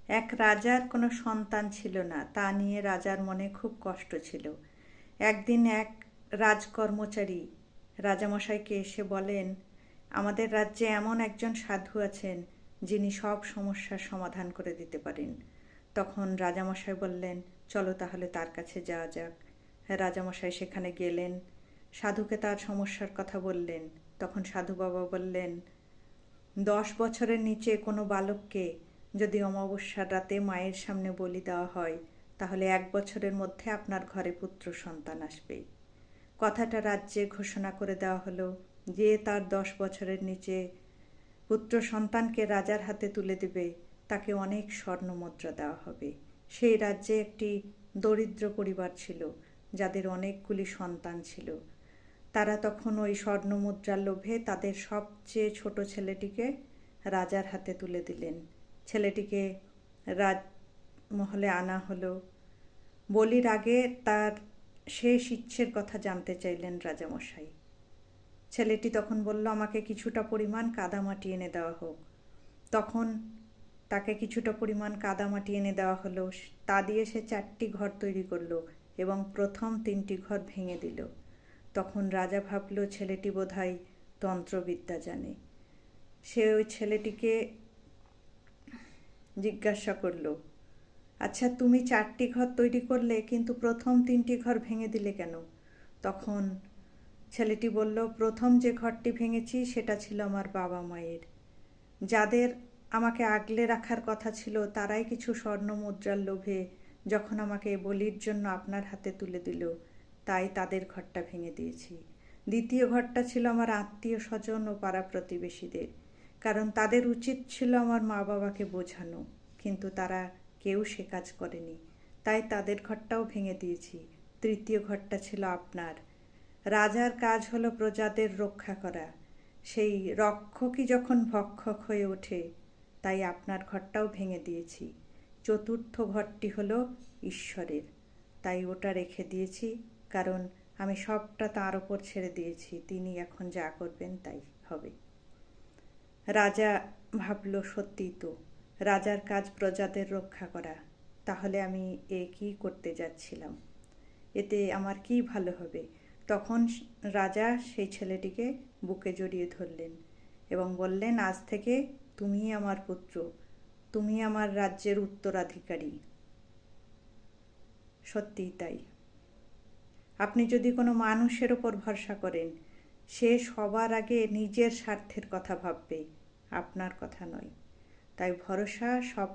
এক রাজার কোনো সন্তান ছিল না, তা নিয়ে রাজার মনে খুব কষ্ট ছিল। একদিন এক রাজকর্মচারী রাজামশাইকে এসে বলেন, আমাদের রাজ্যে এমন একজন সাধু আছেন যিনি সব সমস্যার সমাধান করে দিতে পারেন। তখন রাজামশাই বললেন, চলো তাহলে তার কাছে যাওয়া যাক। রাজামশাই সেখানে গেলেন, সাধুকে তার সমস্যার কথা বললেন। তখন সাধু বাবা বললেন, 10 বছরের নিচে কোনো বালককে যদি অমাবস্যার রাতে মায়ের সামনে বলি দেওয়া হয়, তাহলে 1 বছরের মধ্যে আপনার ঘরে পুত্র সন্তান আসবে। কথাটা রাজ্যে ঘোষণা করে দেওয়া হলো যে তার 10 বছরের নিচে পুত্র সন্তানকে রাজার হাতে তুলে দেবে, তাকে অনেক স্বর্ণমুদ্রা দেওয়া হবে। সেই রাজ্যে একটি দরিদ্র পরিবার ছিল যাদের অনেকগুলি সন্তান ছিল। তারা তখন ওই স্বর্ণমুদ্রার লোভে তাদের সবচেয়ে ছোট ছেলেটিকে রাজার হাতে তুলে দিলেন। ছেলেটিকে রাজমহলে আনা হলো। বলির আগে তার শেষ ইচ্ছের কথা জানতে চাইলেন রাজামশাই। ছেলেটি তখন বলল, আমাকে কিছুটা পরিমাণ কাদামাটি এনে দেওয়া হোক। তখন তাকে কিছুটা পরিমাণ কাদামাটি এনে দেওয়া হলো। তা দিয়ে সে 4টি ঘর তৈরি করলো এবং প্রথম 3টি ঘর ভেঙে দিল। তখন রাজা ভাবল, ছেলেটি বোধহয় তন্ত্রবিদ্যা জানে। সে ওই ছেলেটিকে জিজ্ঞাসা করল, আচ্ছা তুমি 4টি ঘর তৈরি করলে কিন্তু প্রথম 3টি ঘর ভেঙে দিলে কেন? তখন ছেলেটি বলল, প্রথম যে ঘরটি ভেঙেছি সেটা ছিল আমার বাবা মায়ের। যাদের আমাকে আগলে রাখার কথা ছিল তারাই কিছু স্বর্ণ মুদ্রার লোভে যখন আমাকে বলির জন্য আপনার হাতে তুলে দিল, তাই তাদের ঘরটা ভেঙে দিয়েছি। দ্বিতীয় ঘরটা ছিল আমার আত্মীয় স্বজন ও পাড়া প্রতিবেশীদের, কারণ তাদের উচিত ছিল আমার মা বাবাকে বোঝানো, কিন্তু তারা কেউ সে কাজ করেনি, তাই তাদের ঘরটাও ভেঙে দিয়েছি। তৃতীয় ঘরটা ছিল আপনার। রাজার কাজ হলো প্রজাদের রক্ষা করা, সেই রক্ষকই যখন ভক্ষক হয়ে ওঠে, তাই আপনার ঘরটাও ভেঙে দিয়েছি। চতুর্থ ঘরটি হলো ঈশ্বরের, তাই ওটা রেখে দিয়েছি, কারণ আমি সবটা তাঁর ওপর ছেড়ে দিয়েছি, তিনি এখন যা করবেন তাই হবে। রাজা ভাবল, সত্যিই তো, রাজার কাজ প্রজাদের রক্ষা করা, তাহলে আমি কী করতে যাচ্ছিলাম, এতে আমার কী ভালো হবে? তখন রাজা সেই ছেলেটিকে বুকে জড়িয়ে ধরলেন এবং বললেন, আজ থেকে তুমিই আমার পুত্র, তুমি আমার রাজ্যের উত্তরাধিকারী। সত্যিই তাই। আপনি যদি কোনো মানুষের ওপর ভরসা করেন, সে সবার আগে নিজের স্বার্থের কথা ভাববে, আপনার কথা নয়। তাই ভরসা সব